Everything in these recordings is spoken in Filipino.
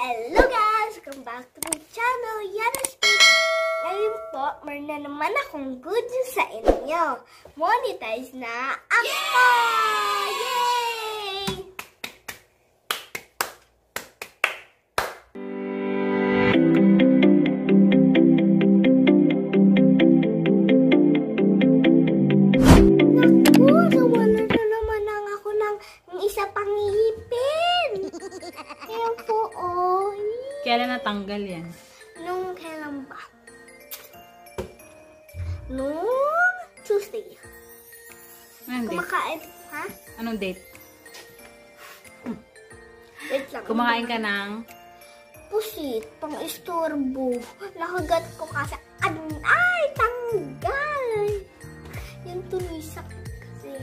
Hello guys! Welcome back to my channel, Yana Speaks. Ngayon po, meron na naman akong good news sa inyo. Monetize na ako! Yay! Naku, nawala na naman ako ng isa pang ngipin. Ayan po, oh. Kailan natanggal yan? Nung kailan ba? Nung Tuesday. Anong date? Kumakain, ha? Anong date? Wait lang. Kumakain ka ng... Pusit, pang istorbo. Nakagat ko kasi, ay, tanggal. Yung tuloy sakit kasi.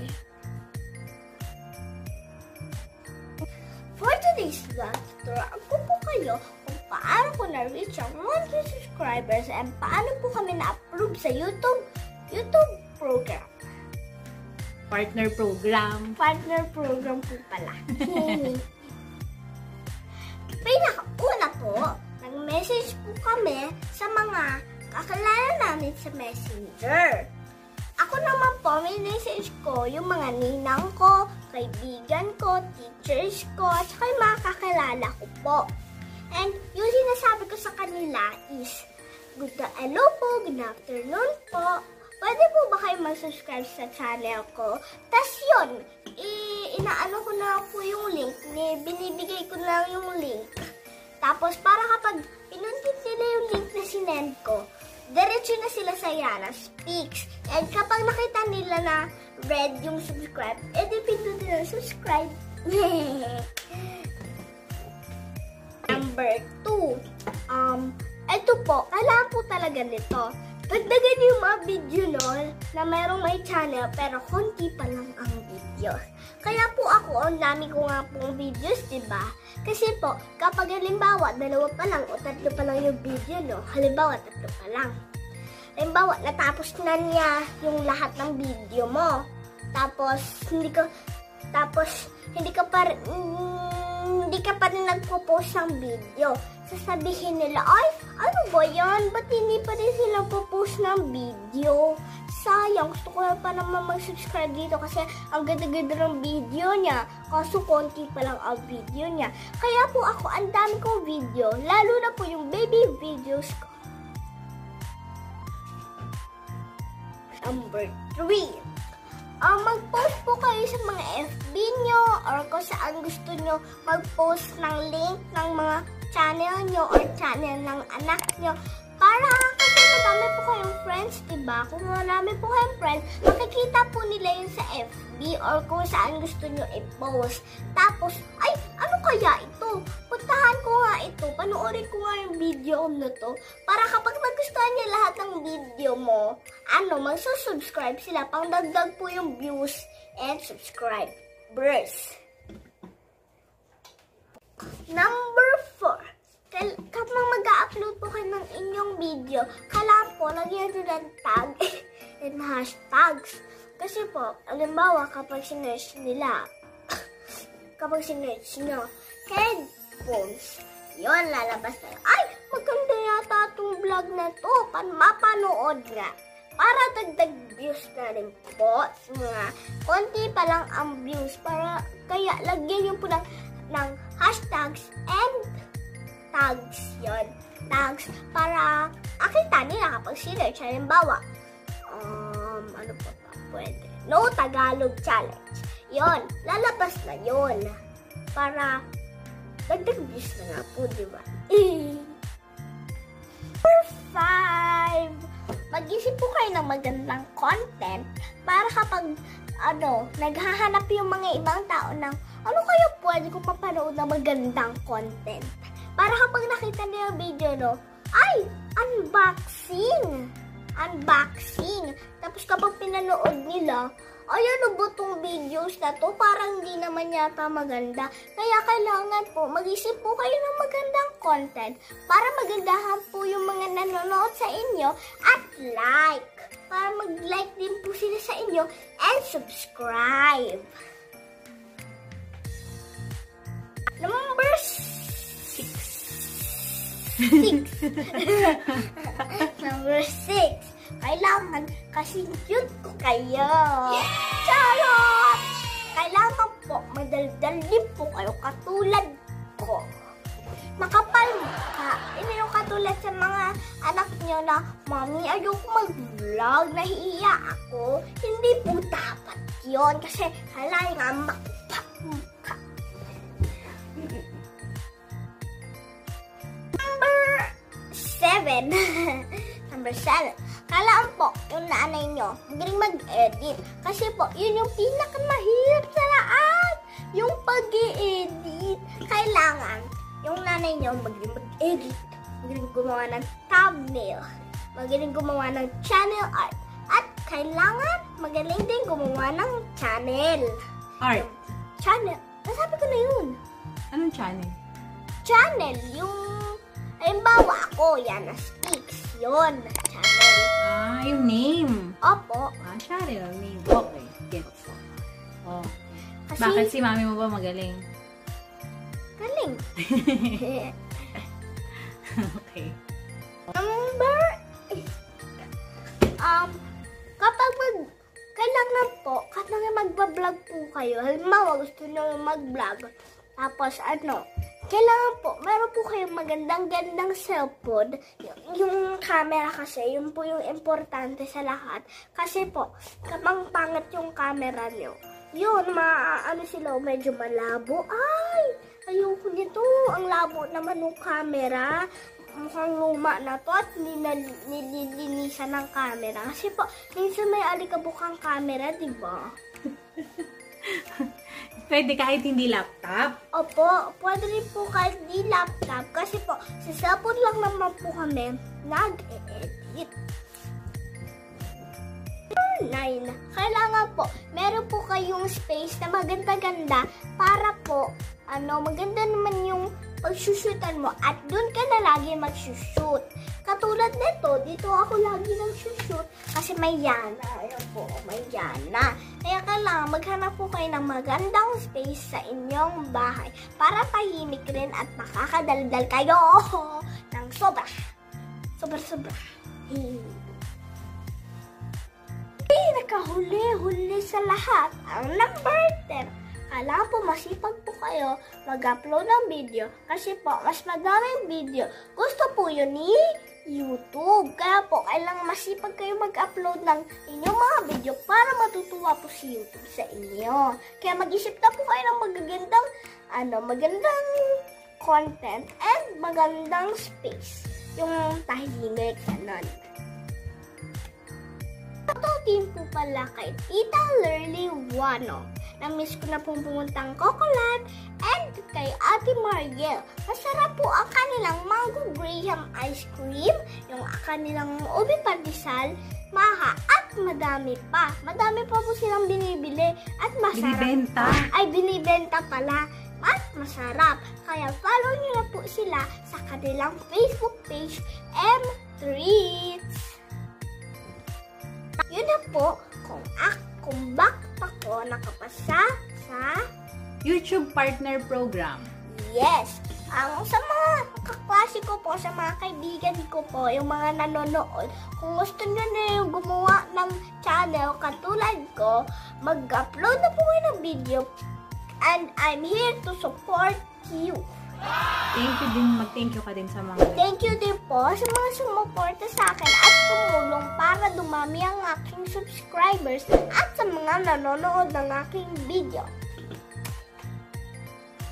For today's vlog, turuan ko po kayo kung paano ko na-reach ang 1K subscribers and paano po kami na-approve sa YouTube program. Partner program. Partner program po pala. Pinakauna po, nag-message po kami sa mga kakilala namin sa Messenger. Ako naman po, may message ko yung mga ninang ko, kaibigan ko, teachers ko, at saka yung mga kakilala ko po. And yung sinasabi ko sa kanila is, hello po, good afternoon po. Pwede po ba kayo mag-subscribe sa channel ko? Tas yun, inaano ko na po yung link, binibigay ko na yung link. Tapos para kapag pinundin nila yung link na sinend ko, diretso na sila sa Yana Speaks. And kapag nakita nila na red yung subscribe, edi pindutin na subscribe. Number 2. Ito po, kailangan po talaga nito. Dagdagan yung mga video nun na mayroong may channel pero konti pa lang ang video. Kaya po ako, ang dami ko nga pong videos, diba? Kasi po, kapag halimbawa, 2 pa lang o 3 pa lang yung video, no? Halimbawa, 3 pa lang. Halimbawa, natapos na niya yung lahat ng video mo. Tapos, hindi ka pa rin nagpo-post ng video. Sasabihin nila, ay, ano ba yan? Ba't hindi pa rin sila po-post ng video? Sayang, gusto ko pa naman mag-subscribe dito kasi ang ganda-ganda ng video niya. Kaso konti pa lang ang video niya. Kaya po ako, ang dami kong video. Lalo na po yung baby videos ko. Number 3. Mag-post po kayo sa mga FB nyo or kung saan gusto nyo mag-post ng link ng mga channel nyo or channel ng anak nyo. Para kasi madami po kayong friends, diba? Kung marami po kayong friends, makikita po nila yun sa FB or kung saan gusto nyo i-post. Tapos, ay, ano kaya ito? Puntahan ko nga ito, panoorin ko nga yung video na to. Para kapag nagustuhan niya lahat ng video mo, magsusubscribe sila. Pangdagdag po yung views and subscribers. Number 4. Kapag mag-upload po kayo ng inyong video, kailangan po lagyan nyo ng tag and hashtags. Kasi po, halimbawa kapag sinerch nila, nyo, headphones, yun, lalabas na, ay, maganda yata itong vlog na to, mapanood nga. Para dagdag views na rin po, mga konti pa lang ang views, kaya lagyan nyo po ng hashtags and tags, yun, tags, para akita nila kapag sinerch, halimbawa, ano pa pwede, no Tagalog challenge, yun, lalabas na yun, para dagdag views na nga po, diba? Number 5, mag-isip po kayo ng magandang content, para kapag, naghahanap yung mga ibang tao ng, ano kaya pwede ko mapanood na magandang content? Para kapag nakita nila yung video, no, ay, unboxing. Tapos kapag pinanood nila, ay, ano ba itong videos na to? Parang hindi naman yata maganda. Kaya kailangan po, mag-isip po kayo ng magandang content para magandahan po yung mga nanonood sa inyo at like. Para mag-like din po sila sa inyo and subscribe. Number 6. 6. Number 6. Kailangan kasi cute ko kayo. Charot! Kailangan po madaldal din po kayo katulad ko. Makapal mukha. Hindi yung katulad sa mga anak nyo na, Mommy, ayoko mag-vlog, nahihiya ako. Hindi po dapat yun kasi kailangan makapal mukha. Number 7. Number 7. Kailangan po yung nanay nyo magaling mag-edit. Kasi po, yun yung pinakamahirap sa lahat. Yung pag-i-edit. Kailangan yung nanay nyo magaling mag-edit. Magaling gumawa ng thumbnail. Magaling gumawa ng channel art. At kailangan magaling din gumawa ng channel. Art. Channel. Nasabi ko na yun. Anong channel? Channel. Yung, halimbawa ako, Yana Speaks. Yun. Channel. Ah, yung name. Opo. Ah, channel name. Okay. Gets. Oh. Kasi, Bakit si mami mo ba magaling? galing. Okay. Number, kapag kailangan po, kapag magbablog po kayo, halimbawa gusto nyo mag-vlog, tapos kailangan po, meron po kayong magandang cellphone. Yung camera kasi, yun po yung importante sa lahat. Kasi po, kapag pangat yung camera nyo, yun, sila, medyo malabo. Ay, ayoko nito. Ang labo naman ng camera. Mukhang luma na to at nililinisan ng camera. Kasi po, minsan may alikabok ang camera, di ba? Pwede kahit hindi laptop? Opo, pwede rin po kahit di laptop. Kasi po, sa cellphone lang naman po kami nag-edit. Number 9. Kailangan po, meron po kayong space na maganda-ganda para po, maganda naman yung pagsushootan mo at doon ka na lagi magsushoot. Katulad nito, dito ako lagi nagsushoot kasi may yana. Ayan po, may yana. Kaya kailangan maghanap po kayo ng magandang space sa inyong bahay para tahimik rin at makakadaldal kayo ng sobra. Sobra. Nakahuli sa lahat, ang number 10. Kailangan po masipag po kayo mag-upload ng video kasi po mas madaming video. Gusto po yun ni YouTube. Kaya po kailangan masipag kayo mag-upload ng inyong mga video para matutuwa po si YouTube sa inyo. Kaya mag-isip na po kayo ng magandang content and magandang space. Yung tahimik, ganon. Din po pala kay Tita Lurly Wano. Na-miss ko na pong pumuntang Cocoland and kay Ate Mariel. Masarap po ang kanilang Mango Graham ice cream, yung kanilang ube pandesal, maha at madami pa. Madami pa po silang binibili at masarap. Binibenta? Ay, binibenta pala. At masarap. Kaya follow nyo na po sila sa kanilang Facebook page, M Treats. Yun na po kung bakit ako nakapasa sa YouTube Partner Program. Yes. Sa mga kaklase ko po, sa mga kaibigan ko po, yung mga nanonood, kung gusto nyo na yung gumawa ng channel katulad ko, mag-upload na po kayo ng video and I'm here to support you. Thank you din, mag-thank you ka din sa mga... Thank you din po sa mga sumuporta sa akin at tumulong para dumami ang aking subscribers at sa mga nanonood ng aking video.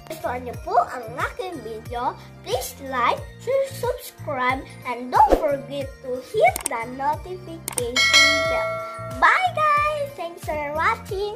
Gusto niyo po ang aking video, please like, share, subscribe, and don't forget to hit the notification bell. Bye guys! Thanks for watching!